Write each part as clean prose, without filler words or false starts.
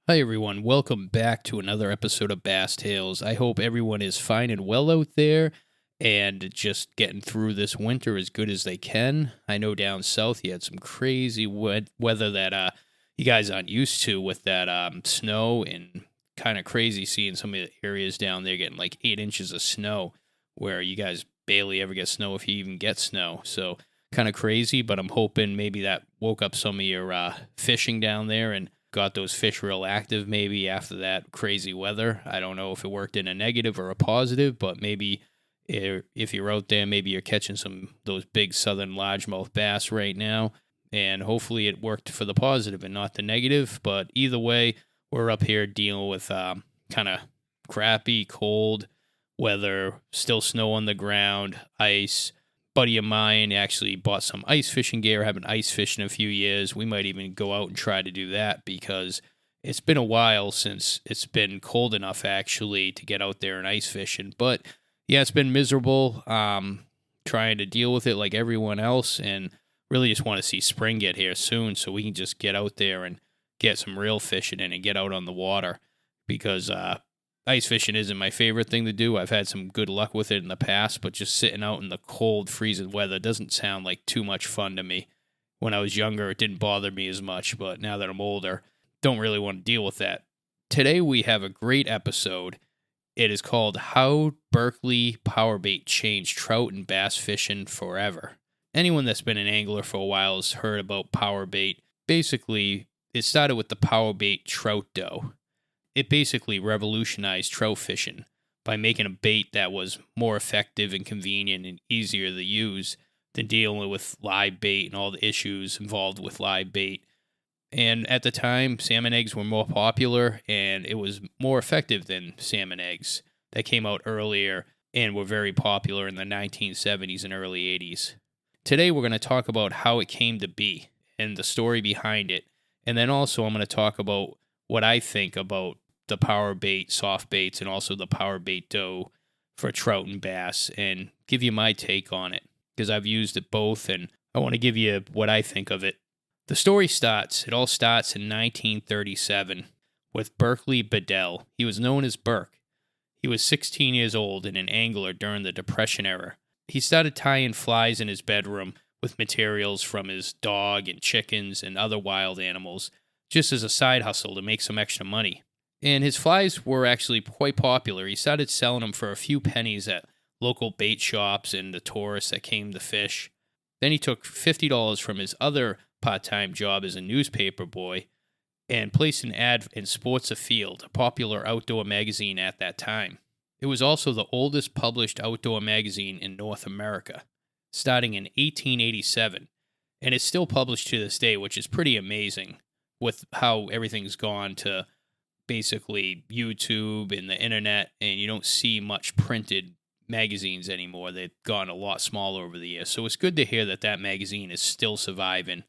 Hi everyone, welcome back to another episode of Bass Tales. I hope everyone is fine and well out there and just getting through this winter as good as they can. I know down south you had some crazy weather that you guys aren't used to with that snow, and kind of crazy seeing some of the areas down there getting like 8 inches of snow where you guys barely ever get snow if you even get snow. So kind of crazy, but I'm hoping maybe that woke up some of your fishing down there and got those fish real active maybe after that crazy weather. I don't know if it worked in a negative or a positive, but maybe if you're out there, maybe you're catching some those big southern largemouth bass right now, and hopefully it worked for the positive and not the negative. But either way, we're up here dealing with kind of crappy, cold weather, still snow on the ground, ice. Buddy of mine actually bought some ice fishing gear. I haven't ice fished in a few years. We might even go out and try to do that because it's been a while since it's been cold enough actually to get out there and ice fishing. But yeah, it's been miserable trying to deal with it like everyone else, and really just want to see spring get here soon so we can just get out there and get some real fishing in and get out on the water because ice fishing isn't my favorite thing to do. I've had some good luck with it in the past, but just sitting out in the cold, freezing weather doesn't sound like too much fun to me. When I was younger, it didn't bother me as much, but now that I'm older, don't really want to deal with that. Today we have a great episode. It is called How Berkley Powerbait Changed Trout and Bass Fishing Forever. Anyone that's been an angler for a while has heard about powerbait. Basically, it started with the powerbait trout dough. It basically revolutionized trout fishing by making a bait that was more effective and convenient and easier to use than dealing with live bait and all the issues involved with live bait. And at the time, salmon eggs were more popular, and it was more effective than salmon eggs that came out earlier and were very popular in the 1970s and early 80s. Today, we're going to talk about how it came to be and the story behind it. And then also, I'm going to talk about what I think about the power bait, soft baits, and also the power bait dough for trout and bass, and give you my take on it because I've used it both, and I want to give you what I think of it. It all starts in 1937 with Berkley Bedell. He was known as Burke. He was 16 years old and an angler during the Depression era. He started tying flies in his bedroom with materials from his dog and chickens and other wild animals, just as a side hustle to make some extra money. And his flies were actually quite popular. He started selling them for a few pennies at local bait shops and the tourists that came to fish. Then he took $50 from his other part-time job as a newspaper boy and placed an ad in Sports Afield, a popular outdoor magazine at that time. It was also the oldest published outdoor magazine in North America, starting in 1887, and it's still published to this day, which is pretty amazing with how everything's gone to basically YouTube and the internet, and you don't see much printed magazines anymore. They've gone a lot smaller over the years. So it's good to hear that that magazine is still surviving.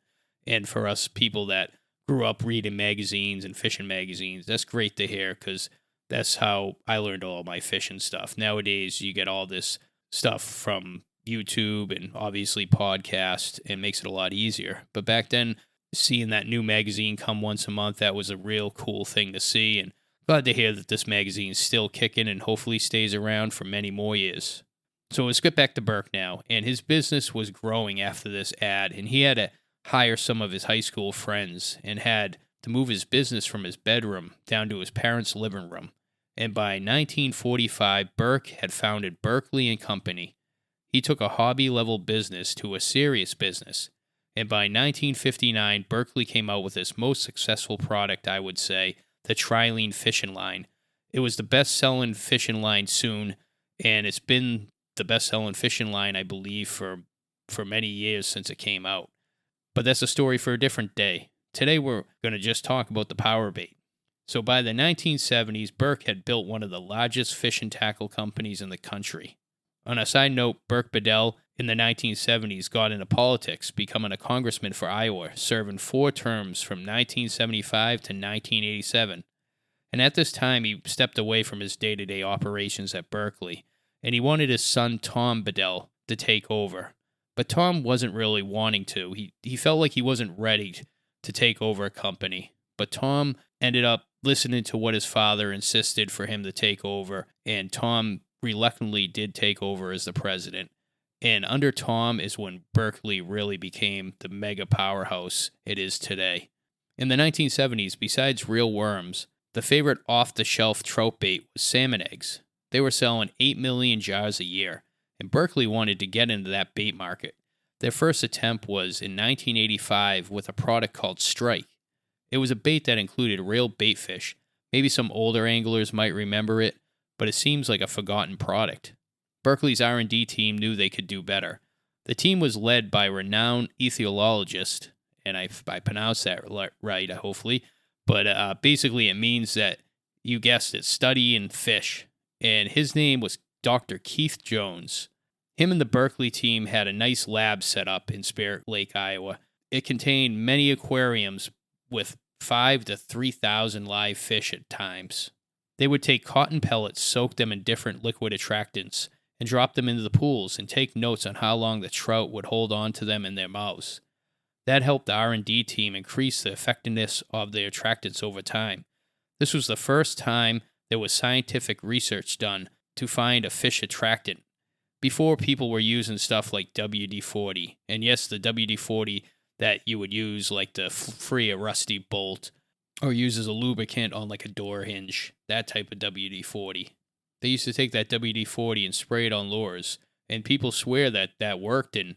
And for us people that grew up reading magazines and fishing magazines, that's great to hear because that's how I learned all my fishing stuff. Nowadays, you get all this stuff from YouTube and obviously podcasts, and makes it a lot easier. But back then, seeing that new magazine come once a month, that was a real cool thing to see, and glad to hear that this magazine is still kicking and hopefully stays around for many more years. So let's get back to Burke now, and his business was growing after this ad, and he had to hire some of his high school friends and had to move his business from his bedroom down to his parents' living room. And by 1945, Burke had founded Berkley and Company. He took a hobby-level business to a serious business. And by 1959, Berkley came out with his most successful product, I would say, the Trilene fishing line. It was the best-selling fishing line soon, and it's been the best-selling fishing line, I believe, for many years since it came out. But that's a story for a different day. Today we're going to just talk about the powerbait. So by the 1970s, Burke had built one of the largest fishing tackle companies in the country. On a side note, Burke Bedell in the 1970s got into politics, becoming a congressman for Iowa, serving 4 terms from 1975 to 1987. And at this time, he stepped away from his day-to-day operations at Berkley, and he wanted his son Tom Bedell to take over. But Tom wasn't really wanting to. He felt like he wasn't ready to take over a company. But Tom ended up listening to what his father insisted for him to take over, and Tom reluctantly did take over as the president. And under Tom is when Berkley really became the mega powerhouse it is today. In the 1970s, besides real worms, the favorite off-the-shelf trout bait was salmon eggs. They were selling 8 million jars a year, and Berkley wanted to get into that bait market. Their first attempt was in 1985 with a product called Strike. It was a bait that included real bait fish. Maybe some older anglers might remember it, but it seems like a forgotten product. Berkley's R&D team knew they could do better. The team was led by renowned ethologist, and I pronounced that right, hopefully, but basically it means that, you guessed it, studying fish, and his name was Dr. Keith Jones. Him and the Berkley team had a nice lab set up in Spirit Lake, Iowa. It contained many aquariums with 5,000 to 3,000 live fish at times. They would take cotton pellets, soak them in different liquid attractants, and drop them into the pools and take notes on how long the trout would hold on to them in their mouths. That helped the R&D team increase the effectiveness of their attractants over time. This was the first time there was scientific research done to find a fish attractant. Before, people were using stuff like WD-40, and yes, the WD-40 that you would use like to free a rusty bolt or use as a lubricant on like a door hinge, that type of WD-40. They used to take that WD-40 and spray it on lures, and people swear that that worked, and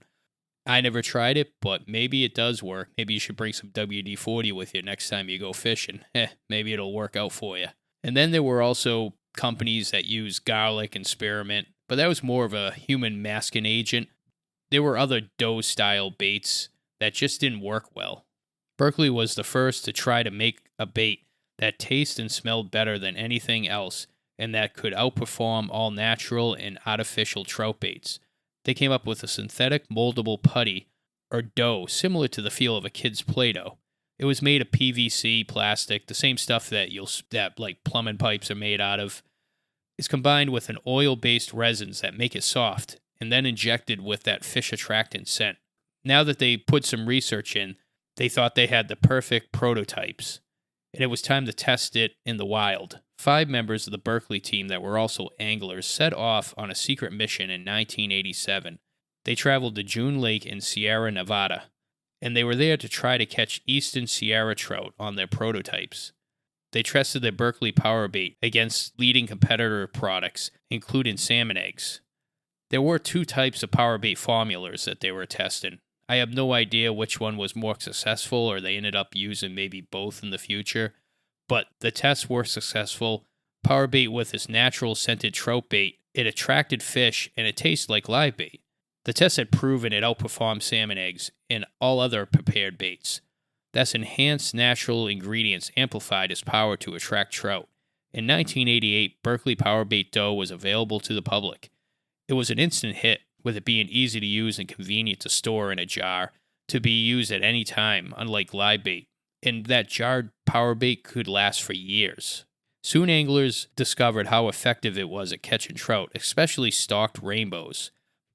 I never tried it, but maybe it does work. Maybe you should bring some WD-40 with you next time you go fishing. Maybe it'll work out for you. And then there were also companies that used garlic and spearmint, but that was more of a human masking agent. There were other dough-style baits that just didn't work well. Berkley was the first to try to make a bait that tasted and smelled better than anything else, and that could outperform all natural and artificial trout baits. They came up with a synthetic moldable putty, or dough, similar to the feel of a kid's Play-Doh. It was made of PVC plastic, the same stuff that like plumbing pipes are made out of. It's combined with an oil-based resins that make it soft, and then injected with that fish attractant scent. Now that they put some research in, they thought they had the perfect prototypes, and it was time to test it in the wild. 5 members of the Berkley team that were also anglers set off on a secret mission in 1987. They traveled to June Lake in Sierra Nevada, and they were there to try to catch eastern Sierra trout on their prototypes. They tested their Berkley Powerbait against leading competitor products, including salmon eggs. There were 2 types of Powerbait formulas that they were testing. I have no idea which one was more successful, or they ended up using maybe both in the future. But the tests were successful. Powerbait with its natural scented trout bait, it attracted fish and it tasted like live bait. The tests had proven it outperformed salmon eggs and all other prepared baits. Thus, enhanced natural ingredients amplified its power to attract trout. In 1988, Berkley Powerbait dough was available to the public. It was an instant hit, with it being easy to use and convenient to store in a jar to be used at any time, unlike live bait. And that jarred powerbait could last for years. Soon anglers discovered how effective it was at catching trout, especially stalked rainbows.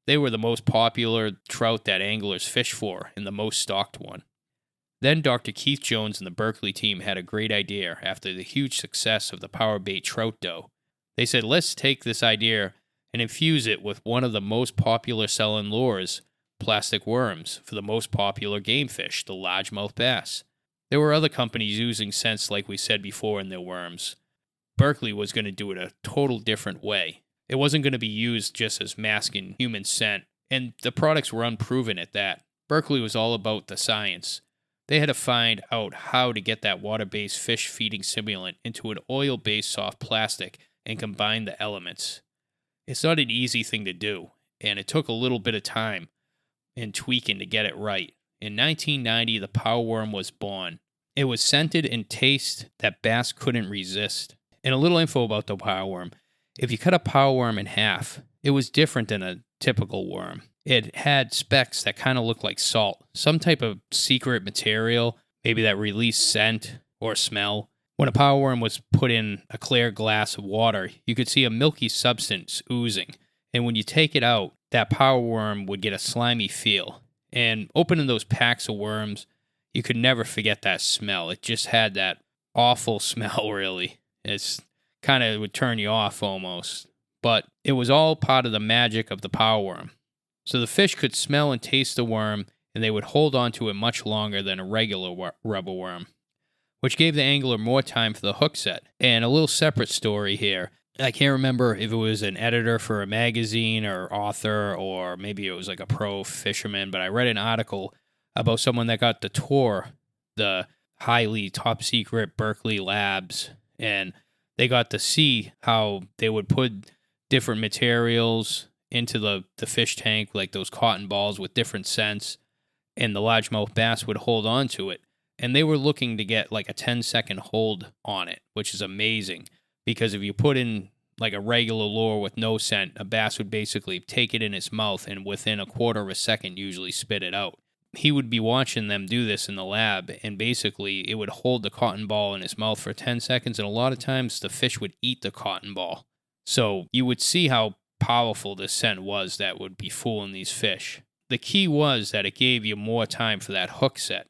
They were the most popular trout that anglers fish for, and the most stalked one. Then Dr. Keith Jones and the Berkley team had a great idea after the huge success of the Powerbait trout dough. They said, let's take this idea and infuse it with one of the most popular selling lures, plastic worms, for the most popular game fish, the largemouth bass. There were other companies using scents like we said before in their worms. Berkley was going to do it a total different way. It wasn't going to be used just as masking human scent, and the products were unproven at that. Berkley was all about the science. They had to find out how to get that water-based fish-feeding simulant into an oil-based soft plastic and combine the elements. It's not an easy thing to do, and it took a little bit of time and tweaking to get it right. In 1990, the power worm was born. It was scented and taste that bass couldn't resist. And a little info about the power worm. If you cut a power worm in half, it was different than a typical worm. It had specks that kind of looked like salt, some type of secret material, maybe that released scent or smell. When a power worm was put in a clear glass of water, you could see a milky substance oozing. And when you take it out, that power worm would get a slimy feel. And opening those packs of worms, you could never forget that smell. It just had that awful smell, really. It's kind of would turn you off almost. But it was all part of the magic of the power worm. So the fish could smell and taste the worm, and they would hold on to it much longer than a regular rubber worm, which gave the angler more time for the hook set. And a little separate story here. I can't remember if it was an editor for a magazine or author, or maybe it was like a pro fisherman, but I read an article about someone that got to tour the highly top secret Berkeley labs, and they got to see how they would put different materials into the fish tank, like those cotton balls with different scents, and the largemouth bass would hold on to it. And they were looking to get like a 10-second hold on it, which is amazing. Because if you put in like a regular lure with no scent, a bass would basically take it in its mouth and within a quarter of a second usually spit it out. He would be watching them do this in the lab, and basically it would hold the cotton ball in its mouth for 10 seconds, and a lot of times the fish would eat the cotton ball. So you would see how powerful this scent was that would be fooling these fish. The key was that it gave you more time for that hook set,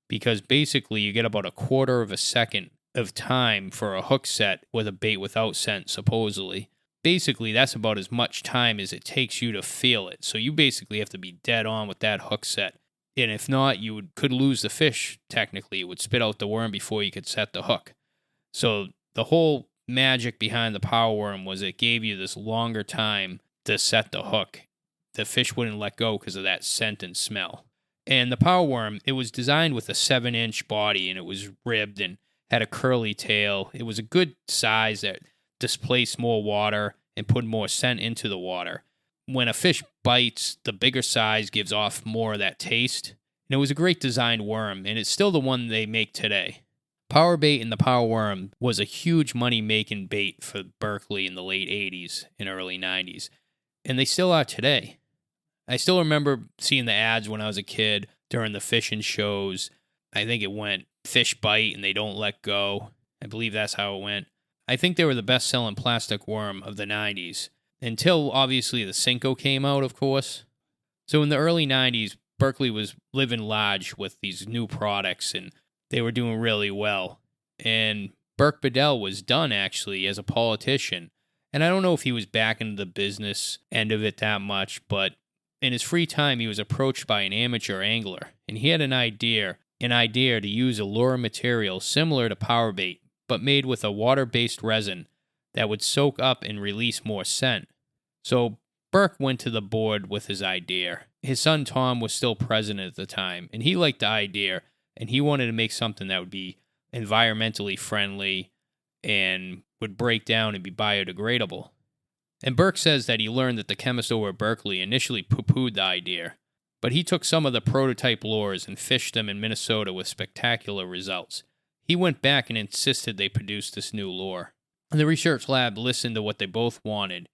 because basically you get about a quarter of a second of time for a hook set with a bait without scent, supposedly. Basically, that's about as much time as it takes you to feel it. So you basically have to be dead on with that hook set. And if not, you could lose the fish, technically. It would spit out the worm before you could set the hook. So the whole magic behind the power worm was it gave you this longer time to set the hook. The fish wouldn't let go because of that scent and smell. And the power worm, it was designed with a 7-inch body, and it was ribbed and had a curly tail. It was a good size that displaced more water and put more scent into the water. When a fish bites, the bigger size gives off more of that taste. And it was a great designed worm, and it's still the one they make today. Power bait and the power worm was a huge money-making bait for Berkley in the late 80s and early 90s. And they still are today. I still remember seeing the ads when I was a kid during the fishing shows. I think it went fish bite and they don't let go. I believe that's how it went. I think they were the best-selling plastic worm of the 90s, until obviously the Cinco came out, of course. So in the early 90s, Berkley was living large with these new products, and they were doing really well. And Burke Bedell was done, actually, as a politician. And I don't know if he was back into the business end of it that much, but in his free time, he was approached by an amateur angler, and he had an idea to use a lure material similar to power bait, but made with a water-based resin that would soak up and release more scent. So Burke went to the board with his idea. His son Tom was still president at the time, and he liked the idea, and he wanted to make something that would be environmentally friendly and would break down and be biodegradable. And Burke says that he learned that the chemist over at Berkeley initially poo-pooed the idea, but he took some of the prototype lures and fished them in Minnesota with spectacular results. He went back and insisted they produce this new lure. And the research lab listened to what they both wanted,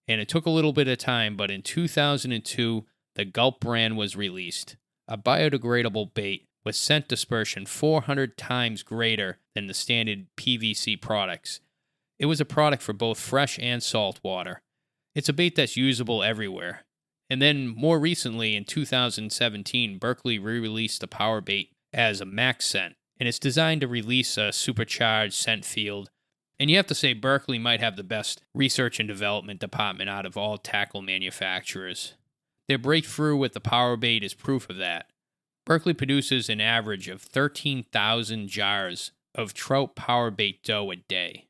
and it took a little bit of time, but in 2002, the Gulp brand was released, a biodegradable bait with scent dispersion 400 times greater than the standard PVC products. It was a product for both fresh and salt water. It's a bait that's usable everywhere. And then more recently, in 2017, Berkley re-released the power bait as a max scent, and it's designed to release a supercharged scent field. And you have to say Berkley might have the best research and development department out of all tackle manufacturers. Their breakthrough with the power bait is proof of that. Berkley produces an average of 13,000 jars of trout power bait dough a day.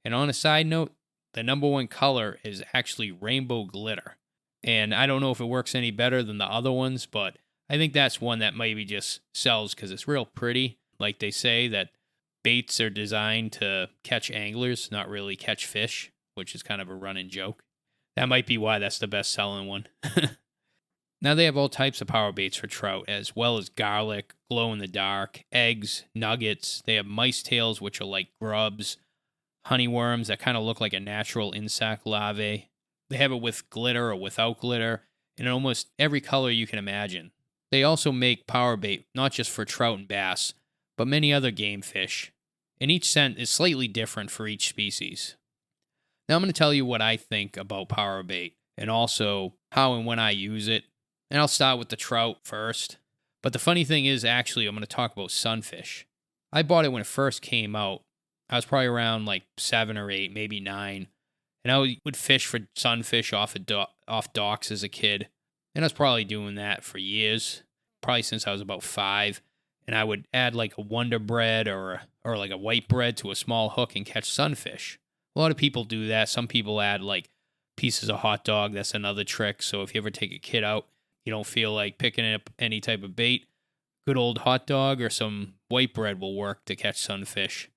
And on a side note, the number one color is actually rainbow glitter. And I don't know if it works any better than the other ones, but I think that's one that maybe just sells because it's real pretty. Like they say that baits are designed to catch anglers, not really catch fish, which is kind of a running joke. That might be why that's the best selling one. Now they have all types of power baits for trout, as well as garlic, glow in the dark, eggs, nuggets. They have mice tails, which are like grubs, honeyworms that kind of look like a natural insect larvae. They have it with glitter or without glitter, in almost every color you can imagine. They also make power bait, not just for trout and bass, but many other game fish. And each scent is slightly different for each species. Now I'm going to tell you what I think about power bait, and also how and when I use it. And I'll start with the trout first. But the funny thing is, actually, I'm going to talk about sunfish. I bought it when it first came out. I was probably around like 7 or 8, maybe 9. And would fish for sunfish off docks as a kid. And I was probably doing that for years, probably since I was about 5. And I would add like a Wonder Bread or like a white bread to a small hook and catch sunfish. A lot of people do that. Some people add like pieces of hot dog. That's another trick. So if you ever take a kid out, you don't feel like picking up any type of bait, good old hot dog or some white bread will work to catch sunfish.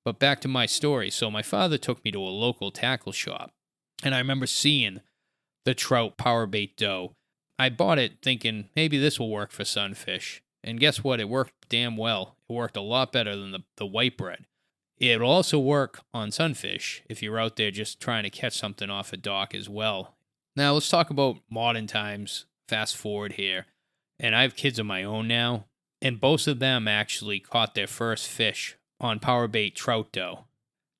But back to my story. So my father took me to a local tackle shop, and I remember seeing the Trout Powerbait dough. I bought it thinking maybe this will work for sunfish. And guess what? It worked damn well. It worked a lot better than the white bread. It'll also work on sunfish if you're out there just trying to catch something off a dock as well. Now, let's talk about modern times. Fast forward here. And I have kids of my own now, and both of them actually caught their first fish on Powerbait trout dough.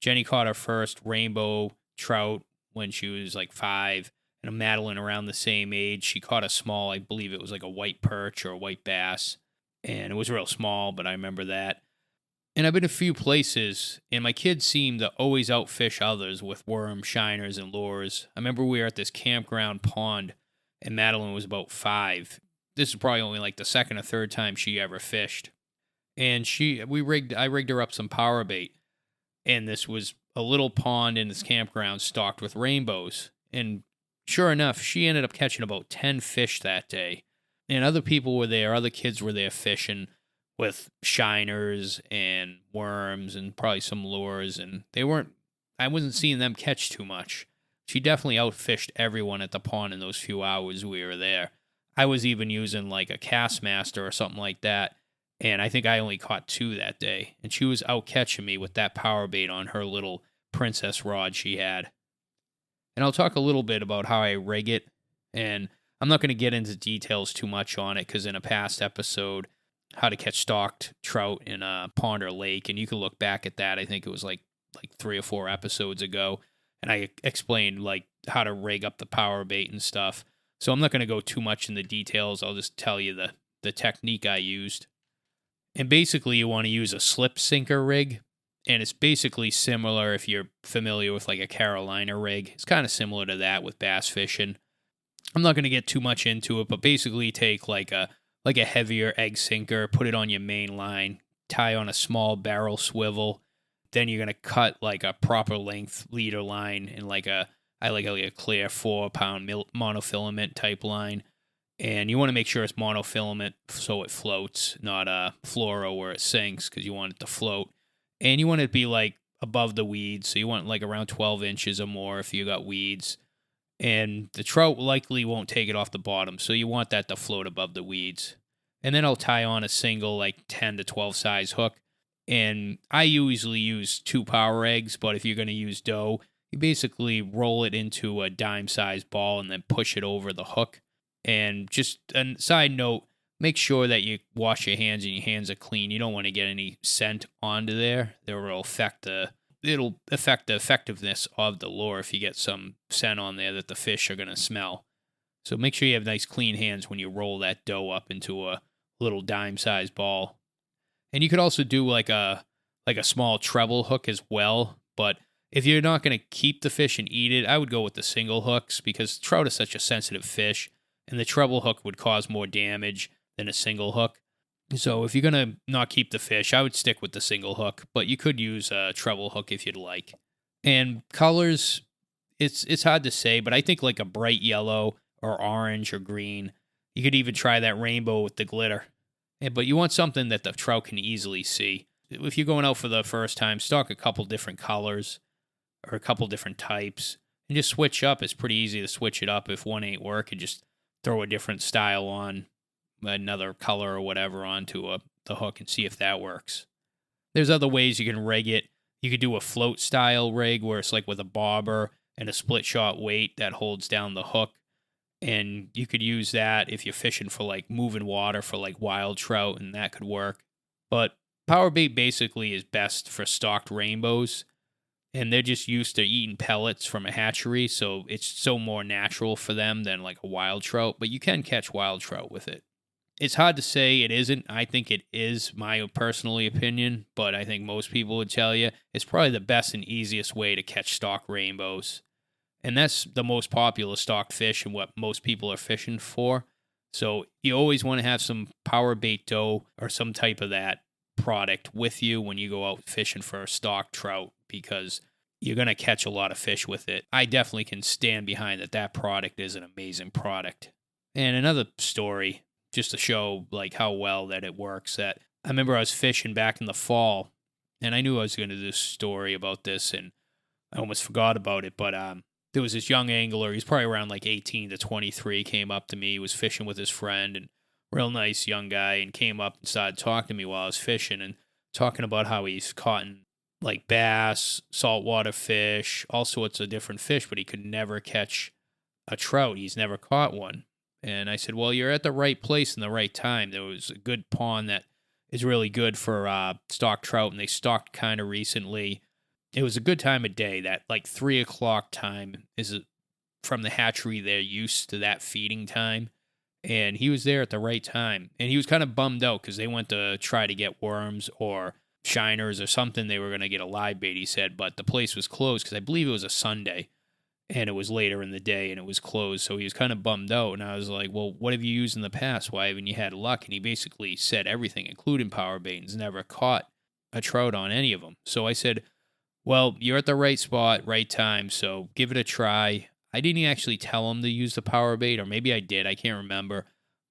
Jenny caught her first rainbow trout when she was like 5, and Madeline around the same age. She caught a small, I believe it was like a white perch or a white bass, and it was real small, but I remember that. And I've been a few places, and my kids seem to always outfish others with worms, shiners, and lures. I remember we were at this campground pond, and Madeline was about 5. This is probably only like the second or third time she ever fished. And I rigged her up some power bait. And this was a little pond in this campground stocked with rainbows. And sure enough, she ended up catching about 10 fish that day. And other people were there, other kids were there fishing with shiners and worms and probably some lures. And I wasn't seeing them catch too much. She definitely outfished everyone at the pond in those few hours we were there. I was even using like a Castmaster or something like that, and I think I only caught 2 that day. And she was out catching me with that power bait on her little princess rod she had. And I'll talk a little bit about how I rig it, and I'm not going to get into details too much on it because in a past episode, how to catch stocked trout in a pond or lake, and you can look back at that. I think it was like 3 or 4 episodes ago, and I explained like how to rig up the power bait and stuff. So I'm not going to go too much in the details. I'll just tell you the technique I used. And basically, you want to use a slip sinker rig. And it's basically similar if you're familiar with like a Carolina rig. It's kind of similar to that with bass fishing. I'm not going to get too much into it, but basically take like a heavier egg sinker, put it on your main line, tie on a small barrel swivel. Then you're going to cut like a proper length leader line in I like a clear 4-pound monofilament type line. And you want to make sure it's monofilament so it floats, not fluoro where it sinks because you want it to float. And you want it to be like above the weeds. So you want like around 12 inches or more if you got weeds. And the trout likely won't take it off the bottom. So you want that to float above the weeds. And then I'll tie on a single like 10 to 12 size hook. And I usually use 2 power eggs, but if you're going to use dough, you basically roll it into a dime-sized ball and then push it over the hook. And just a side note, make sure that you wash your hands and your hands are clean. You don't want to get any scent onto there. It'll affect the effectiveness of the lure if you get some scent on there that the fish are going to smell. So make sure you have nice clean hands when you roll that dough up into a little dime-sized ball. And you could also do like a small treble hook as well, but if you're not going to keep the fish and eat it, I would go with the single hooks because trout is such a sensitive fish, and the treble hook would cause more damage than a single hook. So if you're going to not keep the fish, I would stick with the single hook, but you could use a treble hook if you'd like. And colors, it's hard to say, but I think like a bright yellow or orange or green. You could even try that rainbow with the glitter. But you want something that the trout can easily see. If you're going out for the first time, stock a couple different colors or a couple different types and just switch up. It's pretty easy to switch it up. If one ain't working, just throw a different style on, another color or whatever onto the hook and see if that works. There's other ways you can rig it. You could do a float style rig where it's like with a bobber and a split shot weight that holds down the hook. And you could use that if you're fishing for like moving water for like wild trout, and that could work. But power bait basically is best for stocked rainbows, and they're just used to eating pellets from a hatchery, so it's so more natural for them than like a wild trout, but you can catch wild trout with it. It's hard to say it isn't. I think it is, my personally opinion, but I think most people would tell you it's probably the best and easiest way to catch stock rainbows. And that's the most popular stocked fish and what most people are fishing for. So you always want to have some power bait dough or some type of that product with you when you go out fishing for a stock trout because you're going to catch a lot of fish with it. I definitely can stand behind that. That product is an amazing product. And another story, just to show like how well that it works, that I remember I was fishing back in the fall and I knew I was going to do a story about this and I almost forgot about it, but there was this young angler. He's probably around like 18 to 23. Came up to me. He was fishing with his friend and real nice young guy, and came up and started talking to me while I was fishing and talking about how he's caught like bass, saltwater fish, all sorts of different fish, but he could never catch a trout. He's never caught one. And I said, well, you're at the right place in the right time. There was a good pond that is really good for stock trout, and they stocked kind of recently. It was a good time of day. That like 3 o'clock time is from the hatchery. They're used to that feeding time. And he was there at the right time. And he was kind of bummed out because they went to try to get worms or shiners or something. They were going to get a live bait, he said, but the place was closed because I believe it was a Sunday and it was later in the day and it was closed. So he was kind of bummed out. And I was like, well, what have you used in the past? Why haven't you had luck? And he basically said everything, including power bait, and never caught a trout on any of them. So I said, well, you're at the right spot, right time, so give it a try. I didn't actually tell him to use the power bait, or maybe I did, I can't remember.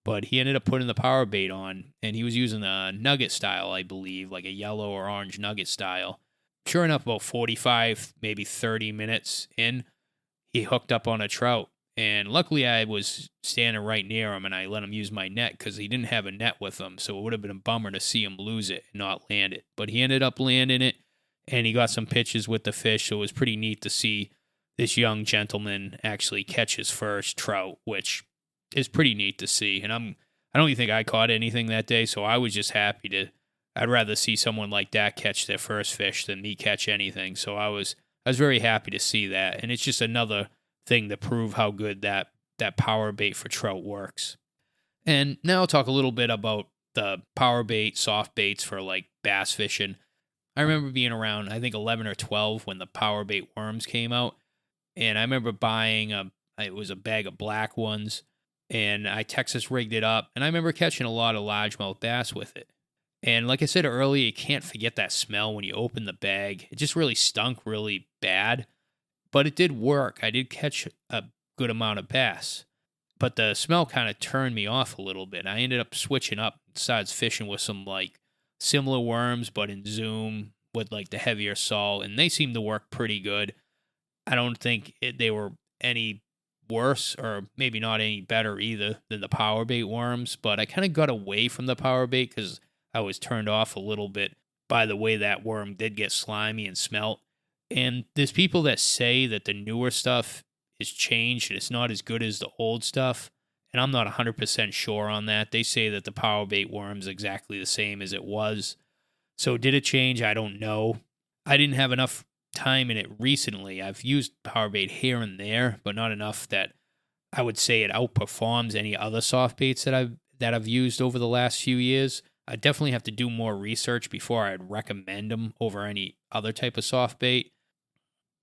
But he ended up putting the power bait on, and he was using a nugget style, I believe, like a yellow or orange nugget style. Sure enough, about 45, maybe 30 minutes in, he hooked up on a trout. And luckily, I was standing right near him, and I let him use my net because he didn't have a net with him, so it would have been a bummer to see him lose it and not land it. But he ended up landing it, and he got some pitches with the fish, so it was pretty neat to see this young gentleman actually catch his first trout, which is pretty neat to see. And I don't even think I caught anything that day, so I was just happy to. I'd rather see someone like that catch their first fish than me catch anything. So I was very happy to see that, and it's just another thing to prove how good that power bait for trout works. And now I'll talk a little bit about the power bait, soft baits for like bass fishing. I remember being around, I think 11 or 12 when the power bait worms came out. And I remember buying it was a bag of black ones, and I Texas rigged it up. And I remember catching a lot of largemouth bass with it. And like I said earlier, you can't forget that smell when you open the bag. It just really stunk really bad, but it did work. I did catch a good amount of bass, but the smell kind of turned me off a little bit. I ended up switching up, started fishing with some like similar worms, but in Zoom with like the heavier salt, and they seemed to work pretty good. I don't think they were any worse or maybe not any better either than the power bait worms, but I kind of got away from the power bait because I was turned off a little bit by the way that worm did get slimy and smelt. And there's people that say that the newer stuff is changed and it's not as good as the old stuff. And I'm not 100% sure on that. They say that the power bait worm's exactly the same as it was. So did it change? I don't know. I didn't have enough time in it recently. I've used power bait here and there, but not enough that I would say it outperforms any other soft baits that I've used over the last few years. I definitely have to do more research before I'd recommend them over any other type of soft bait.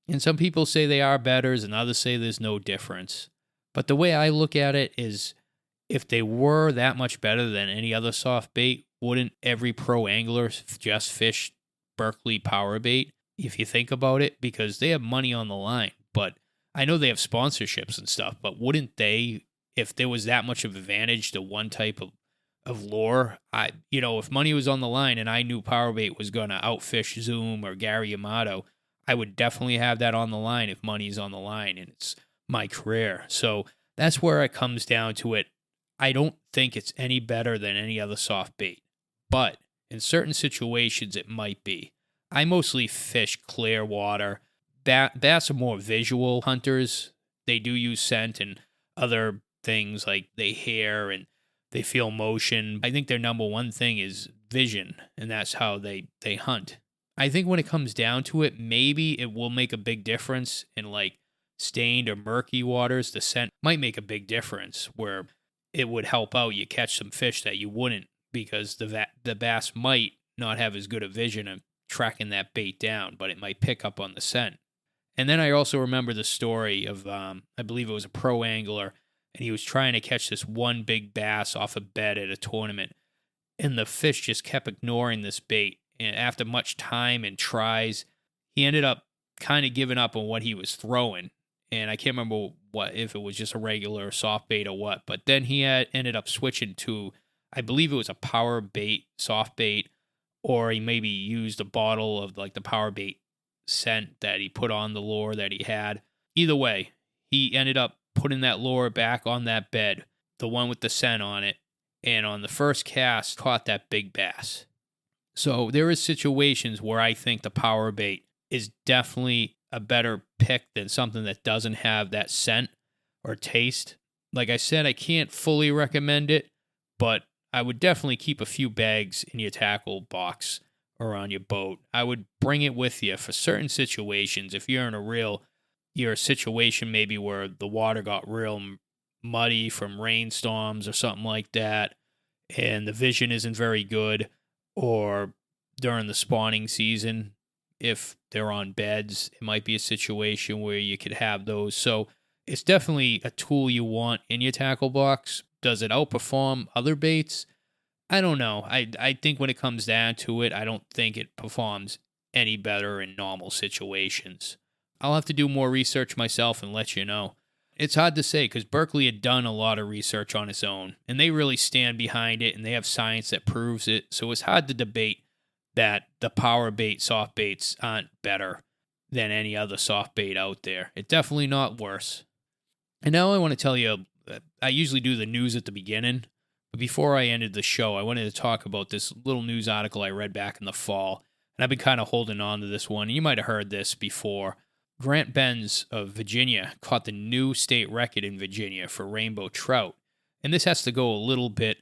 And some people say they are better, and others say there's no difference. But the way I look at it is, if they were that much better than any other soft bait, wouldn't every pro angler just fish Berkley Powerbait, if you think about it? Because they have money on the line. But I know they have sponsorships and stuff, but wouldn't they, if there was that much of advantage to one type of lure, if money was on the line and I knew Powerbait was going to outfish Zoom or Gary Yamato, I would definitely have that on the line if money's on the line and it's my career. So that's where it comes down to it. I don't think it's any better than any other soft bait, but in certain situations it might be. I mostly fish clear water. Bass are more visual hunters. They do use scent and other things like they hear and they feel motion. I think their number one thing is vision, and that's how they hunt. I think when it comes down to it, maybe it will make a big difference in like stained or murky waters. The scent might make a big difference where it would help out. You catch some fish that you wouldn't, because the bass might not have as good a vision of tracking that bait down, but it might pick up on the scent. And then I also remember the story of, I believe it was a pro angler, and he was trying to catch this one big bass off a bed at a tournament, and the fish just kept ignoring this bait. And after much time and tries, he ended up kind of giving up on what he was throwing. And I can't remember what, if it was just a regular soft bait or what, but then he ended up switching to, I believe it was a power bait, soft bait, or he maybe used a bottle of like the power bait scent that he put on the lure that he had. Either way, he ended up putting that lure back on that bed, the one with the scent on it, and on the first cast caught that big bass. So there is situations where I think the power bait is definitely a better pick than something that doesn't have that scent or taste. Like I said, I can't fully recommend it, but I would definitely keep a few bags in your tackle box or on your boat. I would bring it with you for certain situations. If you're in your situation maybe where the water got real muddy from rainstorms or something like that, and the vision isn't very good, or during the spawning season, if they're on beds, it might be a situation where you could have those. So it's definitely a tool you want in your tackle box. Does it outperform other baits? I don't know. I think when it comes down to it, I don't think it performs any better in normal situations. I'll have to do more research myself and let you know. It's hard to say because Berkley had done a lot of research on its own, and they really stand behind it, and they have science that proves it. So it's hard to debate that the power bait soft baits aren't better than any other soft bait out there. It's definitely not worse. And now I want to tell you, I usually do the news at the beginning, but before I ended the show, I wanted to talk about this little news article I read back in the fall, and I've been kind of holding on to this one. You might have heard this before. Grant Benz of Virginia caught the new state record in Virginia for rainbow trout, and this has to go a little bit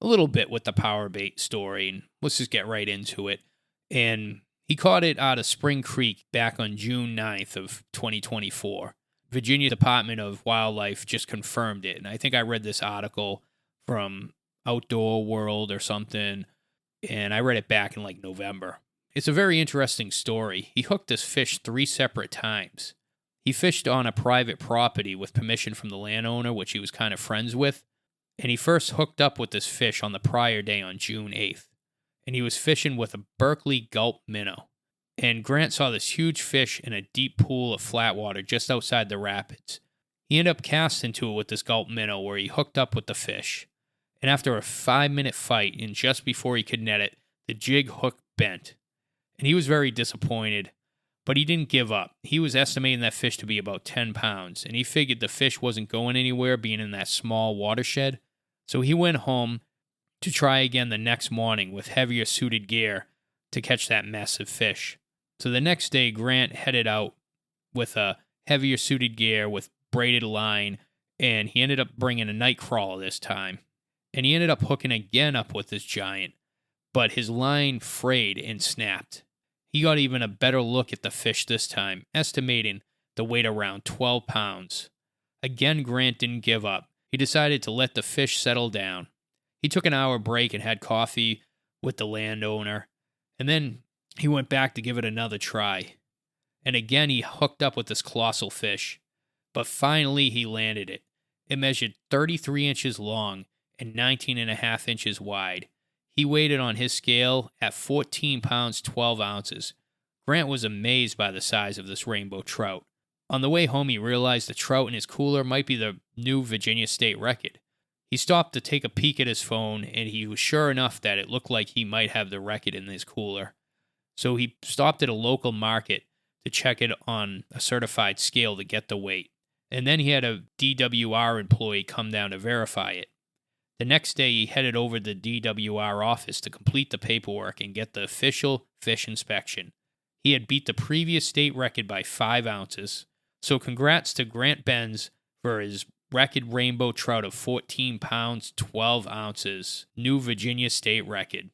with the power bait story, and let's just get right into it. And he caught it out of Spring Creek back on June 9th of 2024. Virginia Department of Wildlife just confirmed it, and I think I read this article from Outdoor World or something, and I read it back in like November. It's a very interesting story. He hooked this fish 3 separate times. He fished on a private property with permission from the landowner, which he was kind of friends with, and he first hooked up with this fish on the prior day on June 8th, and he was fishing with a Berkley gulp minnow. And Grant saw this huge fish in a deep pool of flat water just outside the rapids. He ended up casting to it with this gulp minnow where he hooked up with the fish. And after a 5-minute fight, and just before he could net it, the jig hook bent. And he was very disappointed, but he didn't give up. He was estimating that fish to be about 10 pounds, and he figured the fish wasn't going anywhere being in that small watershed. So he went home to try again the next morning with heavier suited gear to catch that massive fish. So the next day, Grant headed out with a heavier suited gear with braided line, and he ended up bringing a night crawler this time. And he ended up hooking again up with this giant, but his line frayed and snapped. He got even a better look at the fish this time, estimating the weight around 12 pounds. Again, Grant didn't give up. He decided to let the fish settle down. He took an hour break and had coffee with the landowner, and then he went back to give it another try. And again, he hooked up with this colossal fish, but finally he landed it. It measured 33 inches long and 19.5 inches wide. He weighed it on his scale at 14 pounds 12 ounces. Grant was amazed by the size of this rainbow trout. On the way home, he realized the trout in his cooler might be the new Virginia state record. He stopped to take a peek at his phone, and he was sure enough that it looked like he might have the record in his cooler. So he stopped at a local market to check it on a certified scale to get the weight. And then he had a DWR employee come down to verify it. The next day, he headed over to the DWR office to complete the paperwork and get the official fish inspection. He had beat the previous state record by 5 ounces. So congrats to Grant Benz for his record rainbow trout of 14 pounds 12 ounces, new Virginia state record.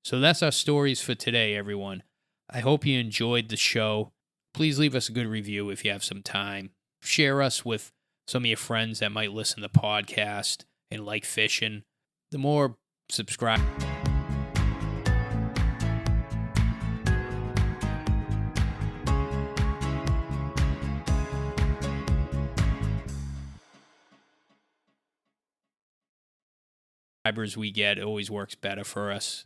So that's our stories for today, everyone. I hope you enjoyed the show. Please leave us a good review if you have some time. Share us with some of your friends that might listen to the podcast. and like fishing, the more subscribers we get, it always works better for us.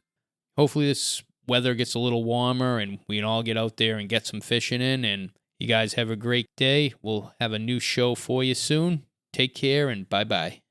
Hopefully this weather gets a little warmer and we can all get out there and get some fishing in. And you guys have a great day. We'll have a new show for you soon. Take care and bye-bye.